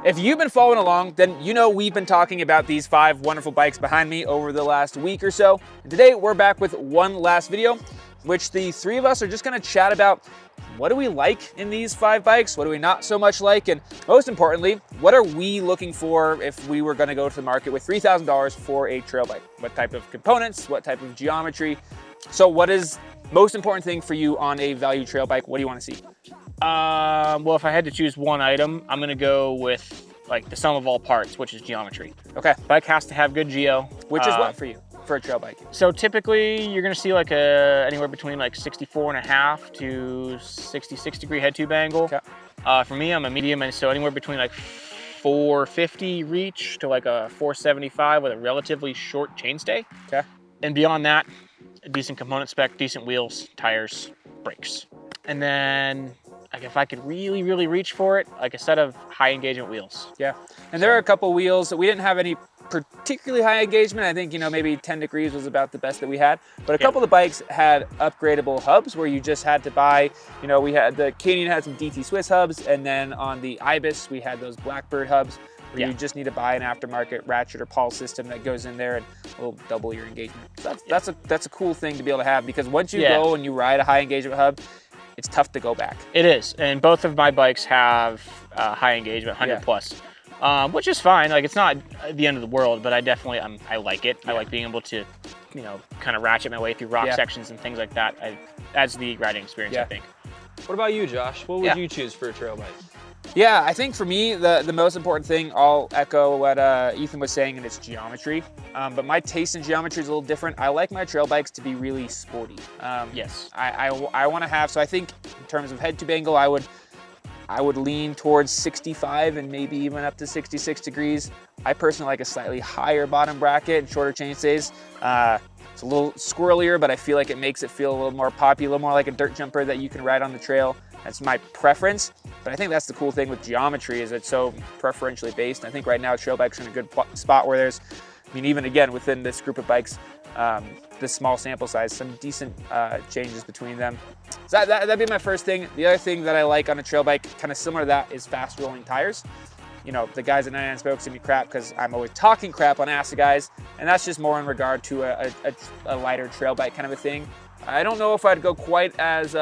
If you've been following along, then you know we've been talking about these 5 wonderful bikes behind me over the last week or so. And today we're back with one last video, which the 3 of us are just gonna chat about what do we like in these 5 bikes, what do we not so much like, and most importantly, what are we looking for if we were gonna go to the market with $3,000 for a trail bike? What type of components, what type of geometry? So what is most important thing for you on a value trail bike? What do you wanna see? Well, if I had to choose one item, I'm gonna go with like the sum of all parts, which is geometry. Okay, Bike has to have good geo. which is what for you, for a trail bike? So typically you're gonna see like anywhere between like 64.5 to 66 degree head tube angle. Okay. For me, I'm a medium, and so anywhere between like 450 reach to like a 475 with a relatively short chainstay. Okay. And beyond that, a decent component spec, decent wheels, tires, brakes. And then like if I could really, really reach for it, like a set of high engagement wheels. Yeah, and there are a couple wheels that we didn't have any particularly high engagement. I think, you know, maybe 10 degrees was about the best that we had, but a couple of the bikes had upgradable hubs where you just had to buy, you know, we had the Canyon had some DT Swiss hubs, and then on the Ibis we had those Blackbird hubs where you just need to buy an aftermarket ratchet or pawl system that goes in there and will double your engagement. So that's a cool thing to be able to have, because once you go and you ride a high engagement hub, it's tough to go back. It is, and both of my bikes have high engagement, 100 plus, which is fine. Like, it's not the end of the world, but I definitely, I like it. I like being able to, you know, kind of ratchet my way through rock sections and things like that. Adds the riding experience, I think. What about you, Josh? What would you choose for a trail bike? Yeah, I think for me, the most important thing, I'll echo what Ethan was saying, and it's geometry. But my taste in geometry is a little different. I like my trail bikes to be really sporty. Yes. I want to have, so I think in terms of head tube angle, I would lean towards 65 and maybe even up to 66 degrees. I personally like a slightly higher bottom bracket and shorter chainstays. It's a little squirrelier, but I feel like it makes it feel a little more poppy, a little more like a dirt jumper that you can ride on the trail. That's my preference, but I think that's the cool thing with geometry, is it's so preferentially based. I think right now trail bikes are in a good spot where there's, I mean, even again within this group of bikes, this small sample size, some decent changes between them. So that'd be my first thing. The other thing that I like on a trail bike, kind of similar to that, is fast rolling tires. You know, the guys at 99 Spokes give me crap because I'm always talking crap on ASA guys, and that's just more in regard to a lighter trail bike kind of a thing. I don't know if I'd go quite as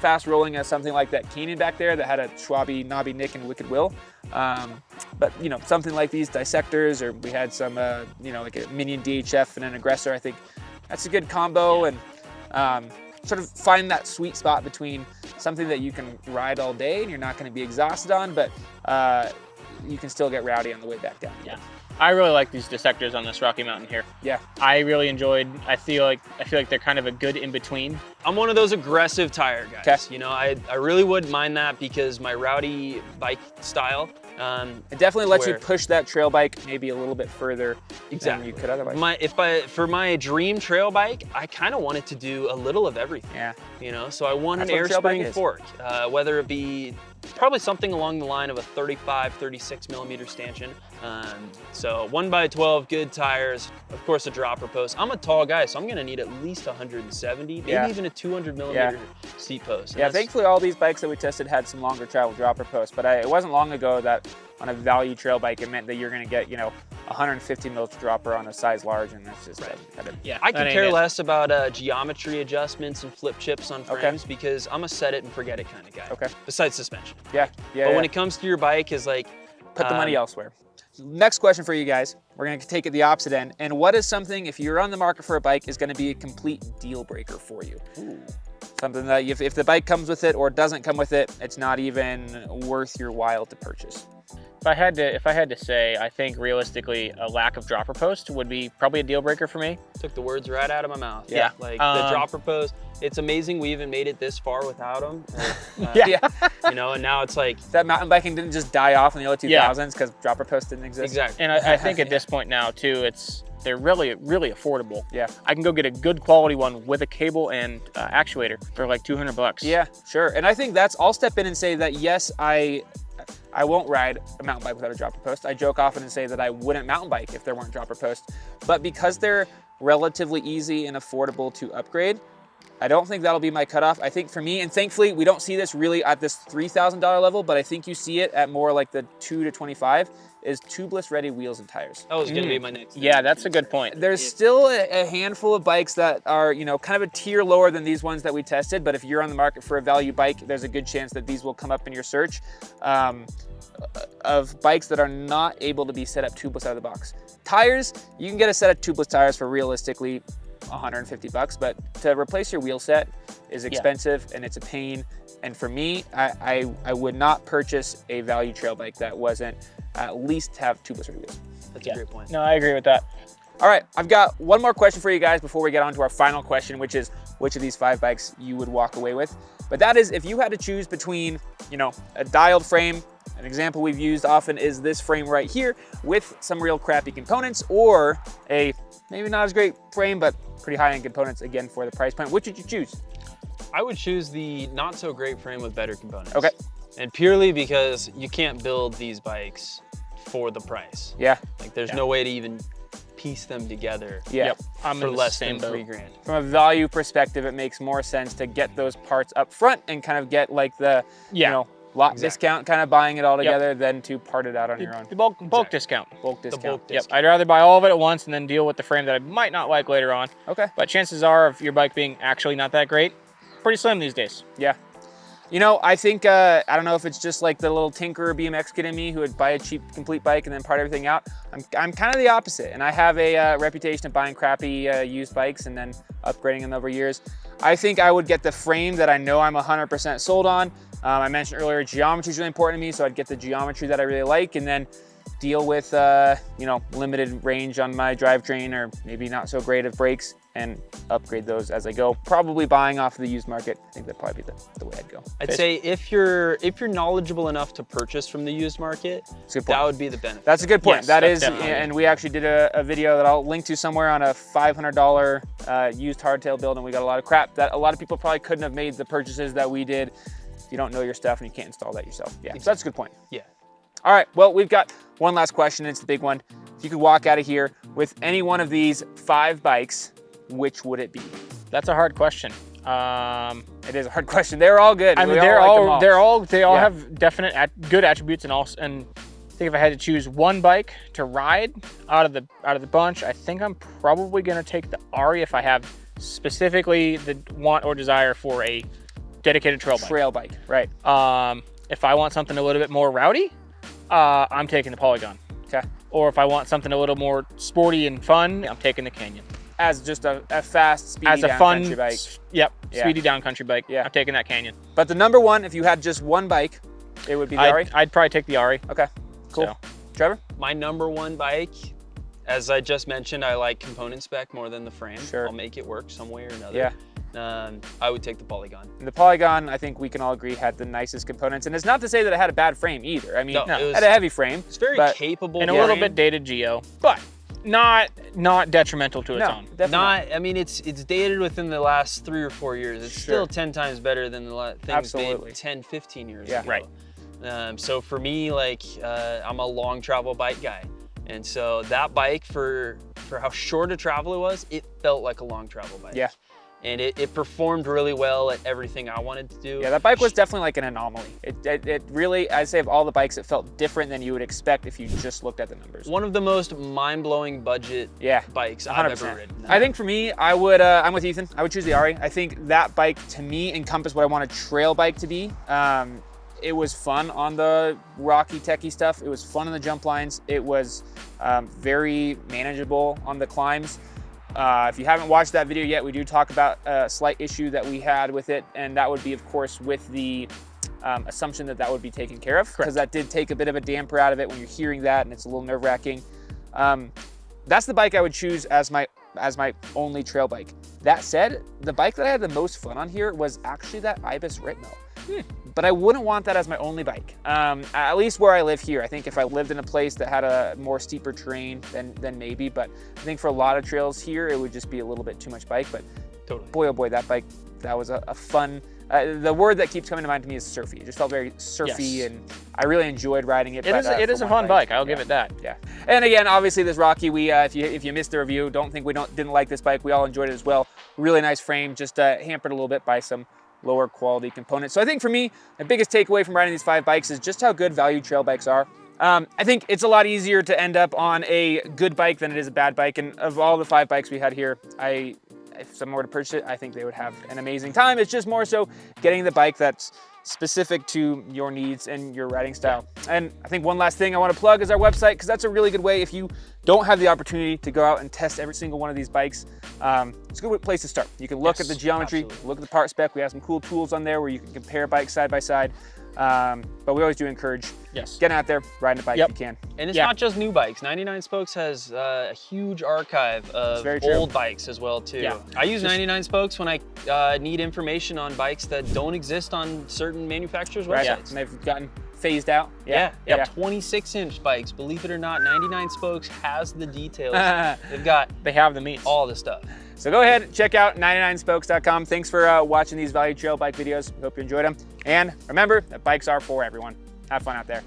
fast rolling as something like that Canyon back there that had a Schwabi, Knobby Nick, and Wicked Will. But, you know, something like these Dissectors, or we had some, you know, like a Minion DHF and an Aggressor. I think that's a good combo, and sort of find that sweet spot between something that you can ride all day and you're not going to be exhausted on, but you can still get rowdy on the way back down. Yeah. I really like these Dissectors on this Rocky Mountain here. Yeah. I really enjoyed, I feel like they're kind of a good in-between. I'm one of those aggressive tire guys. Okay. You know, I really wouldn't mind that, because my rowdy bike style. It definitely lets you push that trail bike maybe a little bit further than you could otherwise. For my dream trail bike, I kind of wanted to do a little of everything. Yeah. You know, so I want That's an what a trail bike airspring is. fork, whether it be probably something along the line of a 35, 36 millimeter stanchion. So 1x12, good tires, of course a dropper post. I'm a tall guy, so I'm gonna need at least 170, maybe even a 200 millimeter seat post. And thankfully all these bikes that we tested had some longer travel dropper posts, but it wasn't long ago that on a value trail bike, it meant that you're gonna get, you know, 150 mils dropper on a size large, and that's just kind of, I can care less about geometry adjustments and flip chips on frames, because I'm a set it and forget it kind of guy. Okay. Besides suspension. But when it comes to your bike, is like, put the money elsewhere. Next question for you guys. We're gonna take it the opposite end. And what is something, if you're on the market for a bike, is gonna be a complete deal breaker for you? Ooh. Something that if the bike comes with it or doesn't come with it, it's not even worth your while to purchase. If I had to say, I think realistically a lack of dropper post would be probably a deal breaker for me. Took the words right out of my mouth. Yeah. Like the dropper post, it's amazing we even made it this far without them. You know, and now it's like, that mountain biking didn't just die off in the early 2000s because dropper post didn't exist. Exactly. And I think at this point now too, they're really, really affordable. Yeah. I can go get a good quality one with a cable and actuator for like 200 bucks. Yeah, sure. And I think I'll step in and say that yes, I won't ride a mountain bike without a dropper post. I joke often and say that I wouldn't mountain bike if there weren't dropper posts. But because they're relatively easy and affordable to upgrade, I don't think that'll be my cutoff. I think for me, and thankfully we don't see this really at this $3,000 level, but I think you see it at more like the 2 to 25 is tubeless ready wheels and tires. That was gonna be my next. Yeah, that's a good point. There's still a handful of bikes that are, you know, kind of a tier lower than these ones that we tested, but if you're on the market for a value bike, there's a good chance that these will come up in your search of bikes that are not able to be set up tubeless out of the box. Tires, you can get a set of tubeless tires for realistically $150, but to replace your wheel set is expensive and it's a pain. And for me, I would not purchase a value trail bike that wasn't at least have tubeless rear wheels. That's a great point. No, I agree with that. All right, I've got one more question for you guys before we get on to our final question, which is which of these 5 bikes you would walk away with. But that is if you had to choose between, you know, a dialed frame, an example we've used often is this frame right here with some real crappy components, or a maybe not as great frame, but pretty high-end components, again, for the price point. Which would you choose? I would choose the not so great frame with better components. Okay. And purely because you can't build these bikes for the price. Yeah. Like there's no way to even piece them together. Yeah. Yep. I'm For in the less same than boat. $3,000. From a value perspective, it makes more sense to get those parts up front and kind of get like the, you know, lot discount, kind of buying it all together than to part it out on your own. The bulk discount. Bulk discount. bulk Yep. discount. I'd rather buy all of it at once and then deal with the frame that I might not like later on. Okay. But chances are of your bike being actually not that great, pretty slim these days. Yeah. You know, I think, I don't know if it's just like the little tinker BMX kid in me who would buy a cheap complete bike and then part everything out. I'm kind of the opposite, and I have a reputation of buying crappy used bikes and then upgrading them over years. I think I would get the frame that I know I'm 100% sold on. I mentioned earlier, geometry is really important to me, so I'd get the geometry that I really like and then deal with, you know, limited range on my drivetrain or maybe not so great of brakes and upgrade those as I go. Probably buying off the used market. I think that'd probably be the way I'd go. I'd say if you're knowledgeable enough to purchase from the used market, that would be the benefit. That's a good point. Yes, that that's is, definitely. and we actually did a video that I'll link to somewhere on a $500 used hardtail build, and we got a lot of crap that a lot of people probably couldn't have made the purchases that we did if you don't know your stuff and you can't install that yourself. Yeah, so that's a good point. Yeah. All right, well, we've got one last question. It's the big one. If you could walk out of here with any one of these 5 bikes, which would it be? That's a hard question. It is a hard question. They're all good. I mean, We they like them all Yeah. have definite good attributes, and I think if I had to choose one bike to ride out of the bunch, I think I'm probably gonna take the Ari if I have specifically the want or desire for a dedicated trail bike. Right. If I want something a little bit more rowdy, I'm taking the Polygon. Okay. Or if I want something a little more sporty and fun, I'm taking the Canyon. As just a fast, speedy As a down fun, country bike. Yep, Yeah. speedy down country bike. Yeah. I'm taking that Canyon. But the number one, if you had just one bike, it would be the Ari? I'd probably take the Ari. Okay, cool. So. Trevor? My number one bike, as I just mentioned, I like component spec more than the frame. Sure. I'll make it work some way or another. Yeah. I would take the Polygon. And the Polygon, I think we can all agree, had the nicest components. And it's not to say that it had a bad frame either. I mean, No, it it was- had a heavy frame. It's very but capable. And a frame. little bit dated Geo, but not detrimental to its No, own. definitely Not, I mean, it's dated within the last 3 or 4 years. It's Sure. still 10 times better than the things Absolutely. made 10, 15 years Yeah. ago. Right. So for me, like, I'm a long travel bike guy. And so that bike, for how short a travel it was, it felt like a long travel bike. Yeah. And it performed really well at everything I wanted to do. Yeah, that bike was definitely like an anomaly. It really, I'd say of all the bikes, it felt different than you would expect if you just looked at the numbers. One of the most mind-blowing budget Yeah. bikes I've 100%. ever ridden. I think for me, I would, I'm with Ethan. I would choose the Ari. I think that bike to me encompassed what I want a trail bike to be. It was fun on the rocky, techie stuff. It was fun on the jump lines. It was very manageable on the climbs. If you haven't watched that video yet, we do talk about a slight issue that we had with it, and that would be, of course, with the assumption that that would be taken care of, because that did take a bit of a damper out of it when you're hearing that, and it's a little nerve-wracking. That's the bike I would choose as my only trail bike. That said, the bike that I had the most fun on here was actually that Ibis Ritmo. But I wouldn't want that as my only bike, at least where I live here. I think if I lived in a place that had a more steeper terrain, then maybe. But I think for a lot of trails here, it would just be a little bit too much bike. But Totally. boy, oh boy, that bike, that was a fun. The word that keeps coming to mind to me is surfy. It just felt very surfy, Yes. and I really enjoyed riding it. It is a fun bike. I'll give it that. Yeah. And again, obviously this Rocky, we if you missed the review, don't think we didn't like this bike. We all enjoyed it as well. really nice frame, just hampered a little bit by some lower quality components. So I think for me, the biggest takeaway from riding these 5 bikes is just how good value trail bikes are. I think it's a lot easier to end up on a good bike than it is a bad bike. And of all the 5 bikes we had here, if someone were to purchase it, I think they would have an amazing time. It's just more so getting the bike that's specific to your needs and your riding style. And I think one last thing I want to plug is our website, because that's a really good way if you don't have the opportunity to go out and test every single one of these bikes. It's a good place to start. You can look at the geometry, look at the part spec. We have some cool tools on there where you can compare bikes side by side. But we always do encourage getting out there, riding a bike if you can. And it's not just new bikes. 99 Spokes has a huge archive of old bikes as well too. Yeah. I use 99 Spokes when I need information on bikes that don't exist on certain manufacturers' websites. And they've gotten phased out. 26-inch bikes. Believe it or not, 99 Spokes has the details. They have the meats. All the stuff. So go ahead, check out 99spokes.com. Thanks for watching these Value Trail bike videos. Hope you enjoyed them. And remember that bikes are for everyone. Have fun out there.